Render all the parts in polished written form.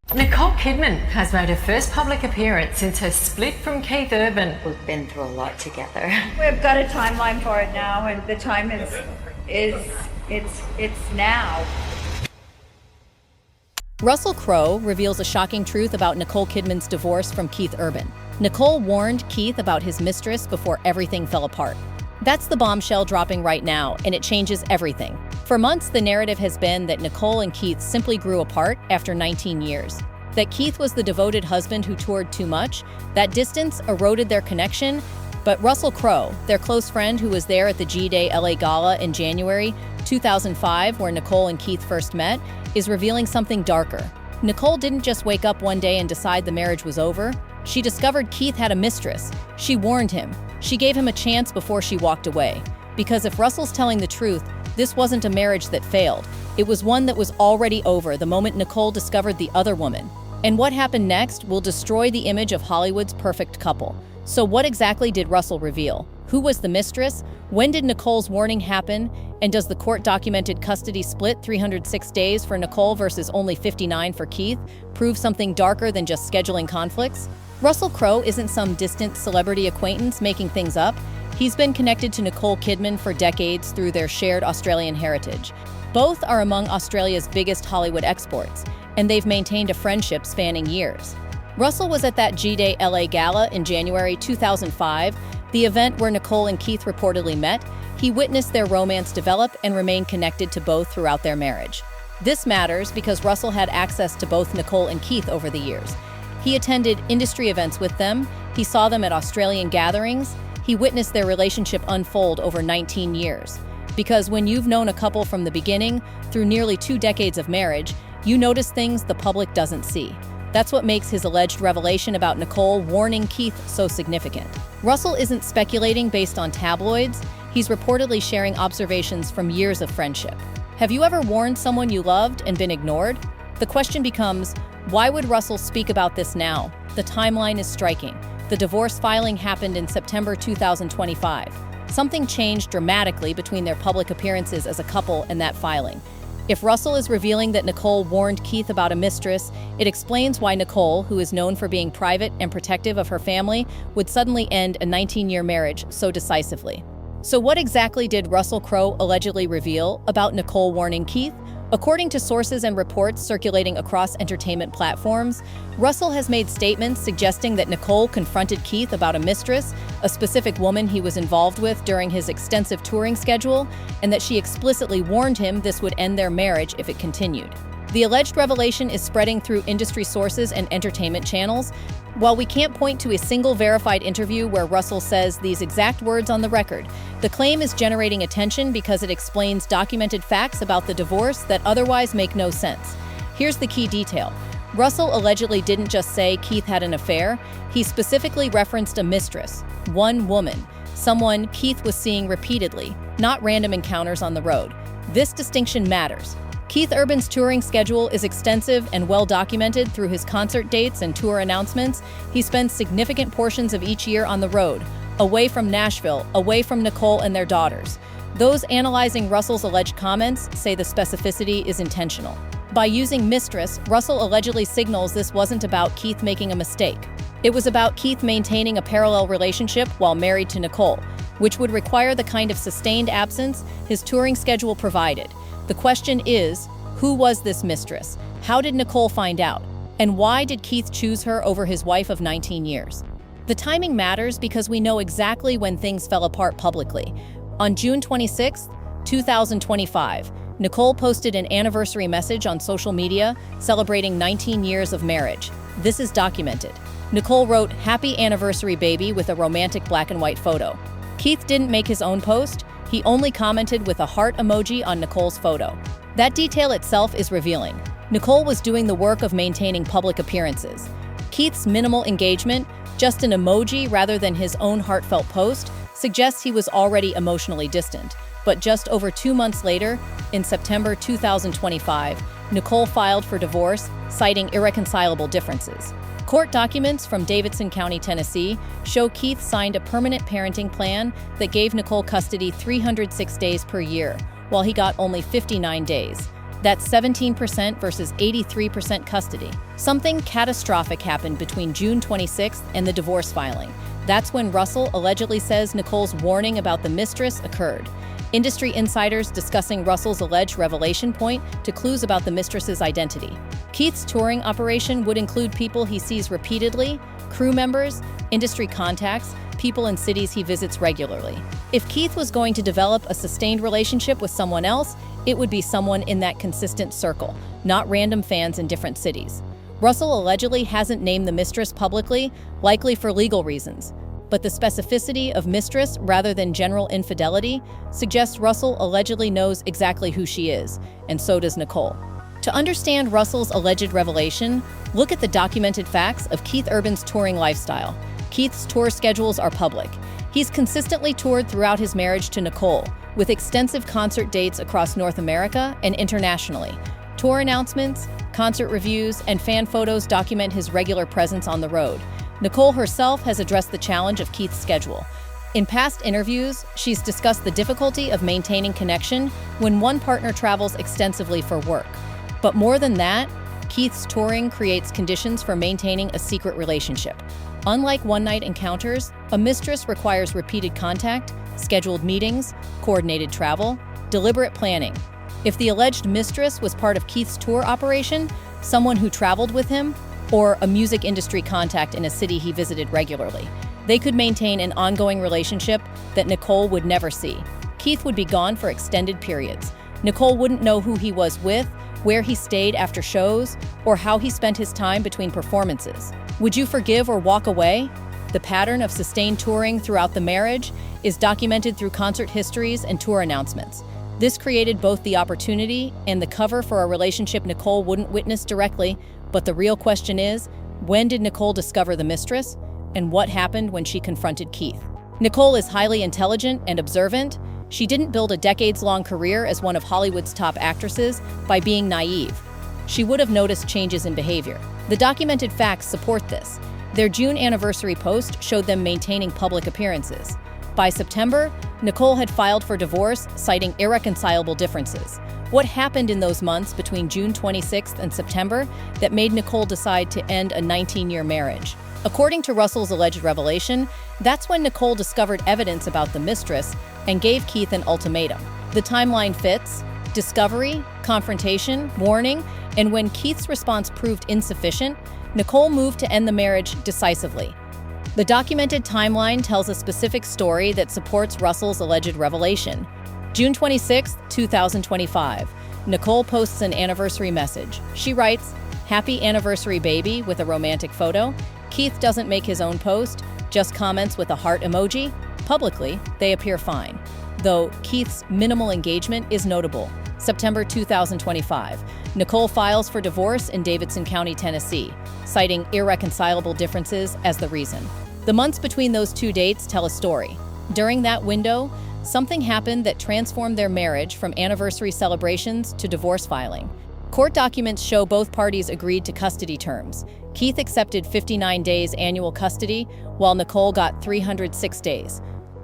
Nicole Kidman has made her first public appearance since her split from Keith Urban. We've been through a lot together. We've got a timeline for it now, and the time is it's now. Russell Crowe reveals a shocking truth about Nicole Kidman's divorce from Keith Urban. Nicole warned Keith about his mistress before everything fell apart. That's the bombshell dropping right now, and it changes everything. For months, the narrative has been that Nicole and Keith simply grew apart after 19 years. That Keith was the devoted husband who toured too much. That distance eroded their connection. But Russell Crowe, their close friend who was there at the G-Day LA Gala in January 2005, where Nicole and Keith first met, is revealing something darker. Nicole didn't just wake up one day and decide the marriage was over. She discovered Keith had a mistress. She warned him. She gave him a chance before she walked away. Because if Russell's telling the truth, this wasn't a marriage that failed. It was one that was already over the moment Nicole discovered the other woman. And what happened next will destroy the image of Hollywood's perfect couple. So what exactly did Russell reveal? Who was the mistress? When did Nicole's warning happen? And does the court-documented custody split 306 days for Nicole versus only 59 for Keith prove something darker than just scheduling conflicts? Russell Crowe isn't some distant celebrity acquaintance making things up. He's been connected to Nicole Kidman for decades through their shared Australian heritage. Both are among Australia's biggest Hollywood exports, and they've maintained a friendship spanning years. Russell was at that G-Day LA Gala in January 2005, the event where Nicole and Keith reportedly met. He witnessed their romance develop and remained connected to both throughout their marriage. This matters because Russell had access to both Nicole and Keith over the years. He attended industry events with them, he saw them at Australian gatherings, he witnessed their relationship unfold over 19 years. Because when you've known a couple from the beginning, through nearly 2 decades of marriage, you notice things the public doesn't see. That's what makes his alleged revelation about Nicole warning Keith so significant. Russell isn't speculating based on tabloids, he's reportedly sharing observations from years of friendship. Have you ever warned someone you loved and been ignored? The question becomes, why would Russell speak about this now? The timeline is striking. The divorce filing happened in September 2025. Something changed dramatically between their public appearances as a couple and that filing. If Russell is revealing that Nicole warned Keith about a mistress, it explains why Nicole, who is known for being private and protective of her family, would suddenly end a 19-year marriage so decisively. So what exactly did Russell Crowe allegedly reveal about Nicole warning Keith? According to sources and reports circulating across entertainment platforms, Russell has made statements suggesting that Nicole confronted Keith about a mistress, a specific woman he was involved with during his extensive touring schedule, and that she explicitly warned him this would end their marriage if it continued. The alleged revelation is spreading through industry sources and entertainment channels. While we can't point to a single verified interview where Russell says these exact words on the record, the claim is generating attention because it explains documented facts about the divorce that otherwise make no sense. Here's the key detail. Russell allegedly didn't just say Keith had an affair, he specifically referenced a mistress, one woman, someone Keith was seeing repeatedly, not random encounters on the road. This distinction matters. Keith Urban's touring schedule is extensive and well documented through his concert dates and tour announcements. He spends significant portions of each year on the road, away from Nashville, away from Nicole and their daughters. Those analyzing Russell's alleged comments say the specificity is intentional. By using mistress, Russell allegedly signals this wasn't about Keith making a mistake. It was about Keith maintaining a parallel relationship while married to Nicole, which would require the kind of sustained absence his touring schedule provided. The question is, who was this mistress? How did Nicole find out? And why did Keith choose her over his wife of 19 years? The timing matters because we know exactly when things fell apart publicly. On June 26, 2025, Nicole posted an anniversary message on social media celebrating 19 years of marriage. This is documented. Nicole wrote, "Happy anniversary, baby," with a romantic black and white photo. Keith didn't make his own post. He only commented with a heart emoji on Nicole's photo. That detail itself is revealing. Nicole was doing the work of maintaining public appearances. Keith's minimal engagement, just an emoji rather than his own heartfelt post, suggests he was already emotionally distant. But just over 2 months later, in September 2025, Nicole filed for divorce, citing irreconcilable differences. Court documents from Davidson County, Tennessee, show Keith signed a permanent parenting plan that gave Nicole custody 306 days per year, while he got only 59 days. That's 17% versus 83% custody. Something catastrophic happened between June 26th and the divorce filing. That's when Russell allegedly says Nicole's warning about the mistress occurred. Industry insiders discussing Russell's alleged revelation point to clues about the mistress's identity. Keith's touring operation would include people he sees repeatedly, crew members, industry contacts, people in cities he visits regularly. If Keith was going to develop a sustained relationship with someone else, it would be someone in that consistent circle, not random fans in different cities. Russell allegedly hasn't named the mistress publicly, likely for legal reasons. But the specificity of mistress rather than general infidelity suggests Russell allegedly knows exactly who she is, and so does Nicole. To understand Russell's alleged revelation, look at the documented facts of Keith Urban's touring lifestyle. Keith's tour schedules are public. He's consistently toured throughout his marriage to Nicole, with extensive concert dates across North America and internationally. Tour announcements, concert reviews, and fan photos document his regular presence on the road. Nicole herself has addressed the challenge of Keith's schedule. In past interviews, she's discussed the difficulty of maintaining connection when one partner travels extensively for work. But more than that, Keith's touring creates conditions for maintaining a secret relationship. Unlike one-night encounters, a mistress requires repeated contact, scheduled meetings, coordinated travel, deliberate planning. If the alleged mistress was part of Keith's tour operation, someone who traveled with him, or a music industry contact in a city he visited regularly, they could maintain an ongoing relationship that Nicole would never see. Keith would be gone for extended periods. Nicole wouldn't know who he was with, where he stayed after shows, or how he spent his time between performances. Would you forgive or walk away? The pattern of sustained touring throughout the marriage is documented through concert histories and tour announcements. This created both the opportunity and the cover for a relationship Nicole wouldn't witness directly, but the real question is, when did Nicole discover the mistress, and what happened when she confronted Keith? Nicole is highly intelligent and observant. She didn't build a decades-long career as one of Hollywood's top actresses by being naive. She would have noticed changes in behavior. The documented facts support this. Their June anniversary post showed them maintaining public appearances. By September, Nicole had filed for divorce, citing irreconcilable differences. What happened in those months between June 26th and September that made Nicole decide to end a 19-year marriage? According to Russell's alleged revelation, that's when Nicole discovered evidence about the mistress and gave Keith an ultimatum. The timeline fits: discovery, confrontation, warning, and when Keith's response proved insufficient, Nicole moved to end the marriage decisively. The documented timeline tells a specific story that supports Russell's alleged revelation. June 26, 2025. Nicole posts an anniversary message. She writes, "Happy anniversary, baby," with a romantic photo. Keith doesn't make his own post, just comments with a heart emoji. Publicly, they appear fine, though Keith's minimal engagement is notable. September 2025. Nicole files for divorce in Davidson County, Tennessee, citing irreconcilable differences as the reason. The months between those two dates tell a story. During that window, something happened that transformed their marriage from anniversary celebrations to divorce filing. Court documents show both parties agreed to custody terms. Keith accepted 59 days annual custody, while Nicole got 306 days.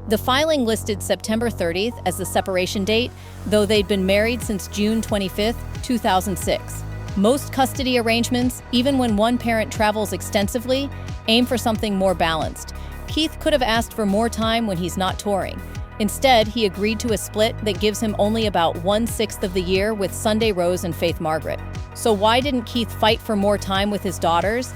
The filing listed September 30th as the separation date, though they'd been married since June 25th, 2006. Most custody arrangements, even when one parent travels extensively, aim for something more balanced. Keith could have asked for more time when he's not touring. Instead, he agreed to a split that gives him only about 1/6 of the year with Sunday Rose and Faith Margaret. So why didn't Keith fight for more time with his daughters?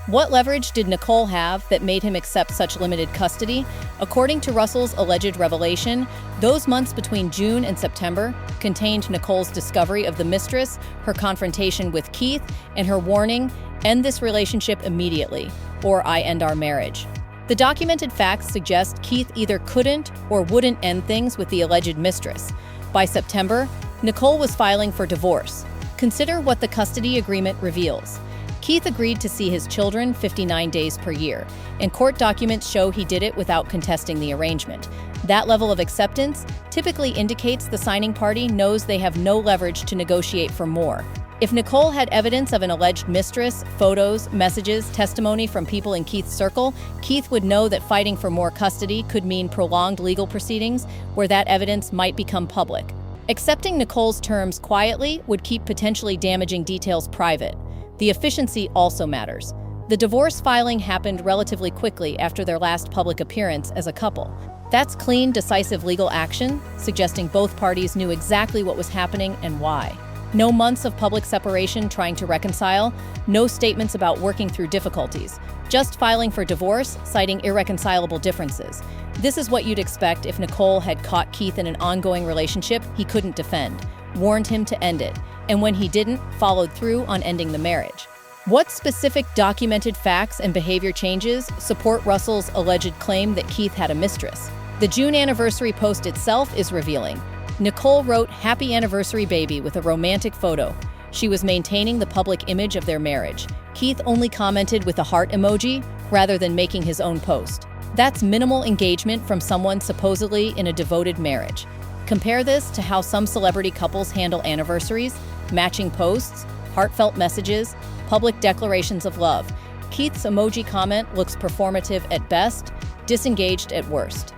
What leverage did Nicole have that made him accept such limited custody? According to Russell's alleged revelation, those months between June and September contained Nicole's discovery of the mistress, her confrontation with Keith, and her warning, "End this relationship immediately, or I end our marriage." The documented facts suggest Keith either couldn't or wouldn't end things with the alleged mistress. By September, Nicole was filing for divorce. Consider what the custody agreement reveals. Keith agreed to see his children 59 days per year, and court documents show he did it without contesting the arrangement. That level of acceptance typically indicates the signing party knows they have no leverage to negotiate for more. If Nicole had evidence of an alleged mistress, photos, messages, testimony from people in Keith's circle, Keith would know that fighting for more custody could mean prolonged legal proceedings where that evidence might become public. Accepting Nicole's terms quietly would keep potentially damaging details private. The efficiency also matters. The divorce filing happened relatively quickly after their last public appearance as a couple. That's clean, decisive legal action, suggesting both parties knew exactly what was happening and why. No months of public separation trying to reconcile, no statements about working through difficulties, just filing for divorce, citing irreconcilable differences. This is what you'd expect if Nicole had caught Keith in an ongoing relationship he couldn't defend, warned him to end it, and when he didn't, followed through on ending the marriage. What specific documented facts and behavior changes support Russell's alleged claim that Keith had a mistress? The June anniversary post itself is revealing. Nicole wrote "Happy Anniversary, Baby" with a romantic photo. She was maintaining the public image of their marriage. Keith only commented with a heart emoji rather than making his own post. That's minimal engagement from someone supposedly in a devoted marriage. Compare this to how some celebrity couples handle anniversaries: matching posts, heartfelt messages, public declarations of love. Keith's emoji comment looks performative at best, disengaged at worst.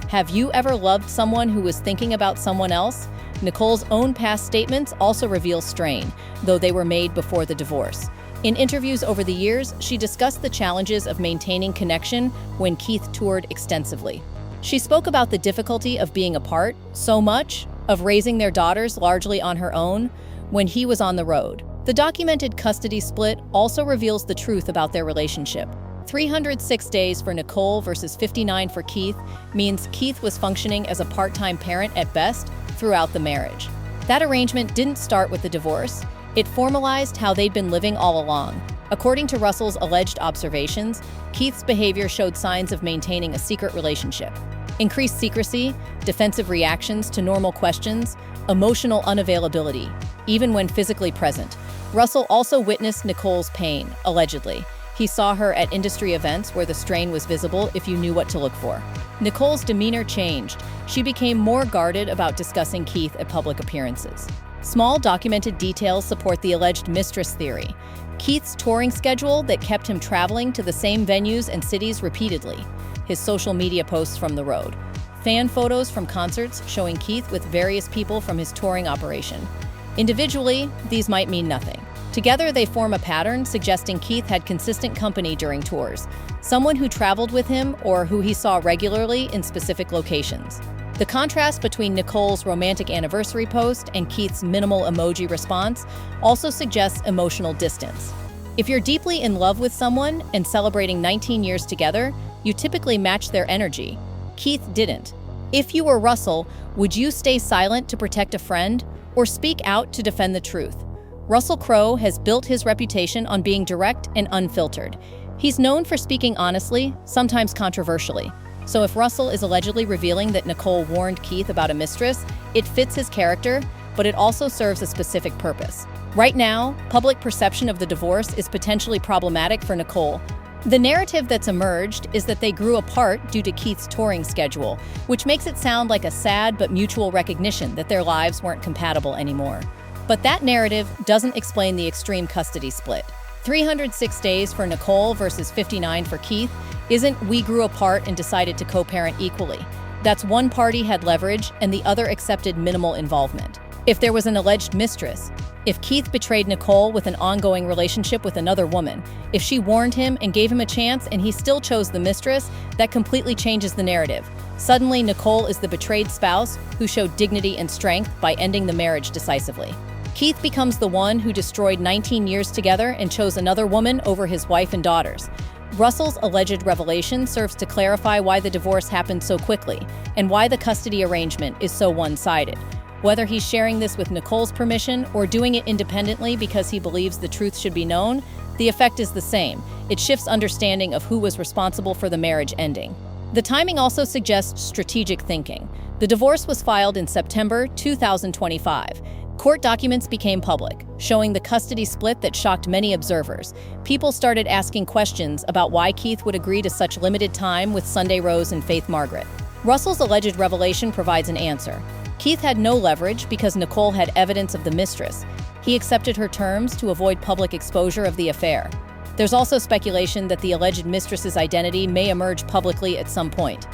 Have you ever loved someone who was thinking about someone else? Nicole's own past statements also reveal strain, though they were made before the divorce. In interviews over the years, she discussed the challenges of maintaining connection when Keith toured extensively. She spoke about the difficulty of being apart, so much, of raising their daughters largely on her own, when he was on the road. The documented custody split also reveals the truth about their relationship. 306 days for Nicole versus 59 for Keith means Keith was functioning as a part-time parent at best throughout the marriage. That arrangement didn't start with the divorce. It formalized how they'd been living all along. According to Russell's alleged observations, Keith's behavior showed signs of maintaining a secret relationship. Increased secrecy, defensive reactions to normal questions, emotional unavailability, even when physically present. Russell also witnessed Nicole's pain, allegedly. He saw her at industry events where the strain was visible if you knew what to look for. Nicole's demeanor changed. She became more guarded about discussing Keith at public appearances. Small documented details support the alleged mistress theory. Keith's touring schedule that kept him traveling to the same venues and cities repeatedly. His social media posts from the road. Fan photos from concerts showing Keith with various people from his touring operation. Individually, these might mean nothing. Together, they form a pattern suggesting Keith had consistent company during tours, someone who traveled with him or who he saw regularly in specific locations. The contrast between Nicole's romantic anniversary post and Keith's minimal emoji response also suggests emotional distance. If you're deeply in love with someone and celebrating 19 years together, you typically match their energy. Keith didn't. If you were Russell, would you stay silent to protect a friend or speak out to defend the truth? Russell Crowe has built his reputation on being direct and unfiltered. He's known for speaking honestly, sometimes controversially. So if Russell is allegedly revealing that Nicole warned Keith about a mistress, it fits his character, but it also serves a specific purpose. Right now, public perception of the divorce is potentially problematic for Nicole. The narrative that's emerged is that they grew apart due to Keith's touring schedule, which makes it sound like a sad but mutual recognition that their lives weren't compatible anymore. But that narrative doesn't explain the extreme custody split. 306 days for Nicole versus 59 for Keith isn't "we grew apart and decided to co-parent equally." That's one party had leverage and the other accepted minimal involvement. If there was an alleged mistress, if Keith betrayed Nicole with an ongoing relationship with another woman, if she warned him and gave him a chance and he still chose the mistress, that completely changes the narrative. Suddenly, Nicole is the betrayed spouse who showed dignity and strength by ending the marriage decisively. Keith becomes the one who destroyed 19 years together and chose another woman over his wife and daughters. Russell's alleged revelation serves to clarify why the divorce happened so quickly and why the custody arrangement is so one-sided. Whether he's sharing this with Nicole's permission or doing it independently because he believes the truth should be known, the effect is the same. It shifts understanding of who was responsible for the marriage ending. The timing also suggests strategic thinking. The divorce was filed in September 2025. Court documents became public, showing the custody split that shocked many observers. People started asking questions about why Keith would agree to such limited time with Sunday Rose and Faith Margaret. Russell's alleged revelation provides an answer. Keith had no leverage because Nicole had evidence of the mistress. He accepted her terms to avoid public exposure of the affair. There's also speculation that the alleged mistress's identity may emerge publicly at some point.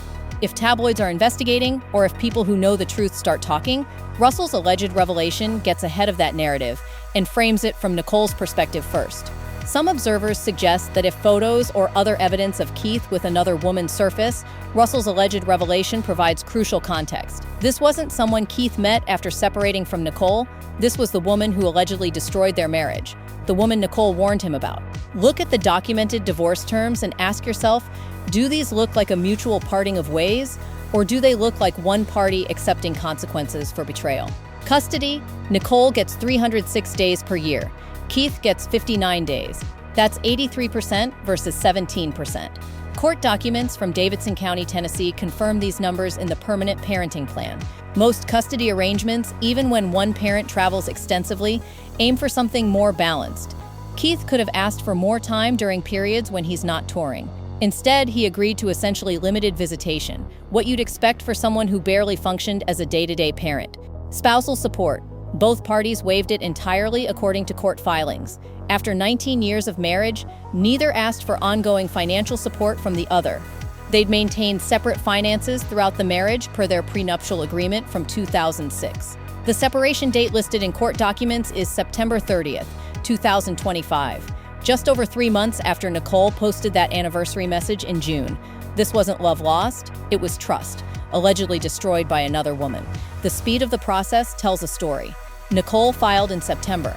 If tabloids are investigating, or if people who know the truth start talking, Russell's alleged revelation gets ahead of that narrative and frames it from Nicole's perspective first. Some observers suggest that if photos or other evidence of Keith with another woman surface, Russell's alleged revelation provides crucial context. This wasn't someone Keith met after separating from Nicole. This was the woman who allegedly destroyed their marriage, the woman Nicole warned him about. Look at the documented divorce terms and ask yourself, do these look like a mutual parting of ways, or do they look like one party accepting consequences for betrayal? Custody: Nicole gets 306 days per year. Keith gets 59 days. That's 83% versus 17%. Court documents from Davidson County, Tennessee confirm these numbers in the permanent parenting plan. Most custody arrangements, even when one parent travels extensively, aim for something more balanced. Keith could have asked for more time during periods when he's not touring. Instead, he agreed to essentially limited visitation, what you'd expect for someone who barely functioned as a day-to-day parent. Spousal support: both parties waived it entirely according to court filings. After 19 years of marriage, neither asked for ongoing financial support from the other. They'd maintained separate finances throughout the marriage per their prenuptial agreement from 2006. The separation date listed in court documents is September 30th, 2025, just over 3 months after Nicole posted that anniversary message in June. This wasn't love lost, it was trust, allegedly destroyed by another woman. The speed of the process tells a story. Nicole filed in September.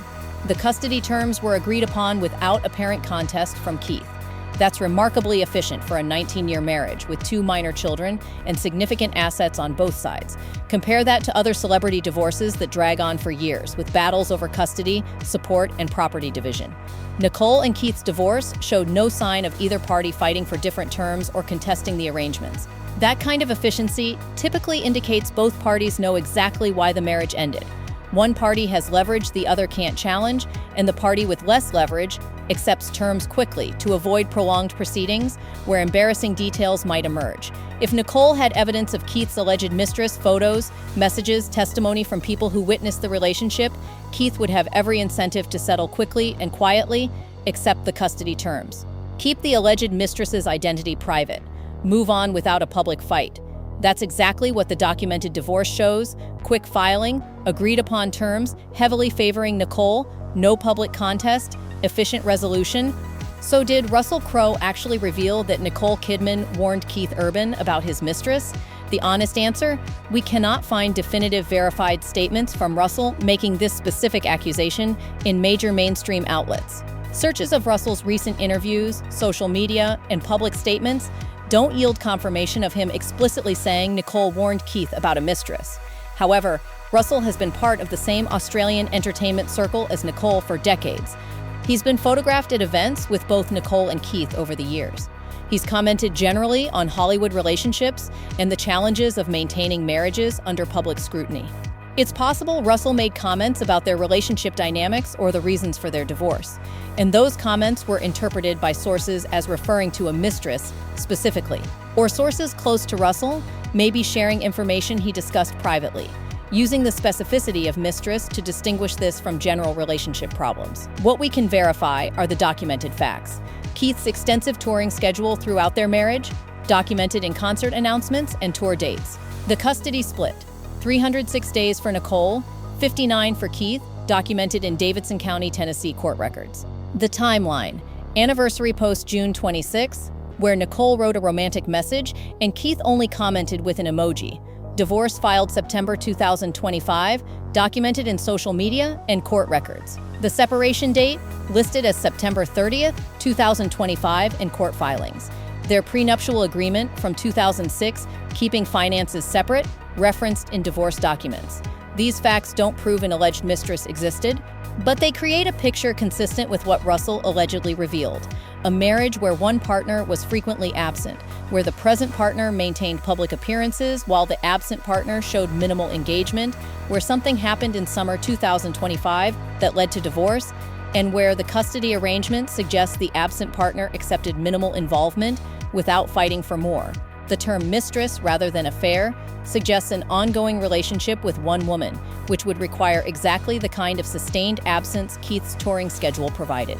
The custody terms were agreed upon without apparent contest from Keith. That's remarkably efficient for a 19-year marriage with 2 minor children and significant assets on both sides. Compare that to other celebrity divorces that drag on for years, with battles over custody, support, and property division. Nicole and Keith's divorce showed no sign of either party fighting for different terms or contesting the arrangements. That kind of efficiency typically indicates both parties know exactly why the marriage ended. One party has leverage the other can't challenge, and the party with less leverage accepts terms quickly to avoid prolonged proceedings where embarrassing details might emerge. If Nicole had evidence of Keith's alleged mistress, photos, messages, testimony from people who witnessed the relationship, Keith would have every incentive to settle quickly and quietly, accept the custody terms. Keep the alleged mistress's identity private. Move on without a public fight. That's exactly what the documented divorce shows: quick filing, agreed upon terms, heavily favoring Nicole, no public contest, efficient resolution. So did Russell Crowe actually reveal that Nicole Kidman warned Keith Urban about his mistress? The honest answer? We cannot find definitive verified statements from Russell making this specific accusation in major mainstream outlets. Searches of Russell's recent interviews, social media, and public statements don't yield confirmation of him explicitly saying Nicole warned Keith about a mistress. However, Russell has been part of the same Australian entertainment circle as Nicole for decades. He's been photographed at events with both Nicole and Keith over the years. He's commented generally on Hollywood relationships and the challenges of maintaining marriages under public scrutiny. It's possible Russell made comments about their relationship dynamics or the reasons for their divorce, and those comments were interpreted by sources as referring to a mistress specifically, or sources close to Russell may be sharing information he discussed privately, using the specificity of mistress to distinguish this from general relationship problems. What we can verify are the documented facts. Keith's extensive touring schedule throughout their marriage, documented in concert announcements and tour dates. The custody split: 306 days for Nicole, 59 for Keith, documented in Davidson County, Tennessee court records. The timeline: anniversary post June 26, where Nicole wrote a romantic message and Keith only commented with an emoji. Divorce filed September 2025, documented in social media and court records. The separation date listed as September 30th, 2025 in court filings. Their prenuptial agreement from 2006, keeping finances separate, referenced in divorce documents. These facts don't prove an alleged mistress existed, but they create a picture consistent with what Russell allegedly revealed: a marriage where one partner was frequently absent, where the present partner maintained public appearances while the absent partner showed minimal engagement, where something happened in summer 2025 that led to divorce, and where the custody arrangement suggests the absent partner accepted minimal involvement without fighting for more. The term mistress rather than affair suggests an ongoing relationship with one woman, which would require exactly the kind of sustained absence Keith's touring schedule provided.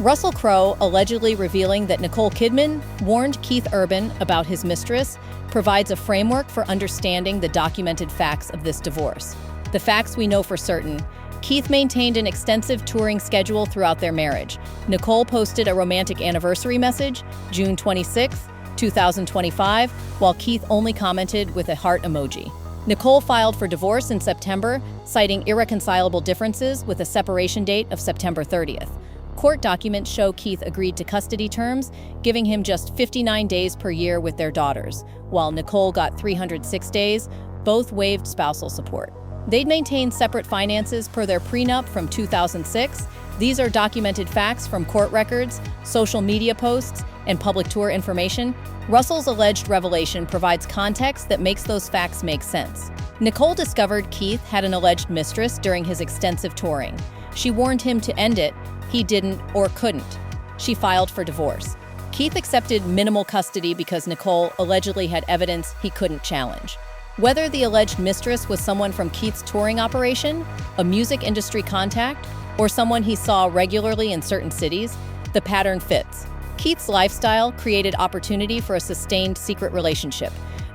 Russell Crowe allegedly revealing that Nicole Kidman warned Keith Urban about his mistress provides a framework for understanding the documented facts of this divorce. The facts we know for certain: Keith maintained an extensive touring schedule throughout their marriage. Nicole posted a romantic anniversary message, June 26, 2025, while Keith only commented with a heart emoji. Nicole filed for divorce in September, citing irreconcilable differences with a separation date of September 30th. Court documents show Keith agreed to custody terms, giving him just 59 days per year with their daughters, while Nicole got 306 days. Both waived spousal support. They'd maintained separate finances per their prenup from 2006. These are documented facts from court records, social media posts, and public tour information. Russell's alleged revelation provides context that makes those facts make sense. Nicole discovered Keith had an alleged mistress during his extensive touring. She warned him to end it. He didn't or couldn't. She filed for divorce. Keith accepted minimal custody because Nicole allegedly had evidence he couldn't challenge. Whether the alleged mistress was someone from Keith's touring operation, a music industry contact, or someone he saw regularly in certain cities, the pattern fits. Keith's lifestyle created opportunity for a sustained secret relationship.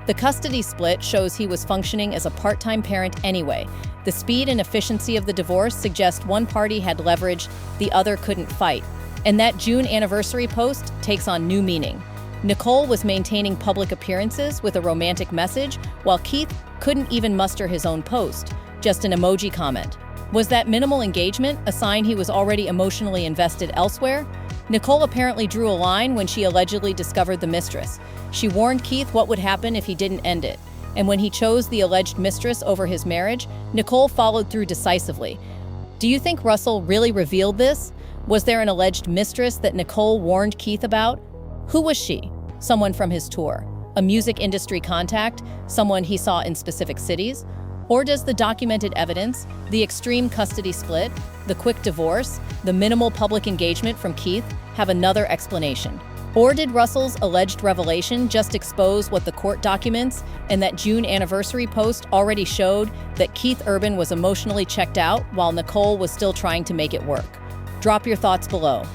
The custody split shows he was functioning as a part-time parent anyway. The speed and efficiency of the divorce suggest one party had leverage the other couldn't fight. And that June anniversary post takes on new meaning. Nicole was maintaining public appearances with a romantic message, while Keith couldn't even muster his own post, just an emoji comment. Was that minimal engagement a sign he was already emotionally invested elsewhere? Nicole apparently drew a line when she allegedly discovered the mistress. She warned Keith what would happen if he didn't end it. And when he chose the alleged mistress over his marriage, Nicole followed through decisively. Do you think Russell really revealed this? Was there an alleged mistress that Nicole warned Keith about? Who was she? Someone from his tour? A music industry contact? Someone he saw in specific cities? Or does the documented evidence, the extreme custody split, the quick divorce, the minimal public engagement from Keith have another explanation? Or did Russell's alleged revelation just expose what the court documents and that June anniversary post already showed, that Keith Urban was emotionally checked out while Nicole was still trying to make it work? Drop your thoughts below.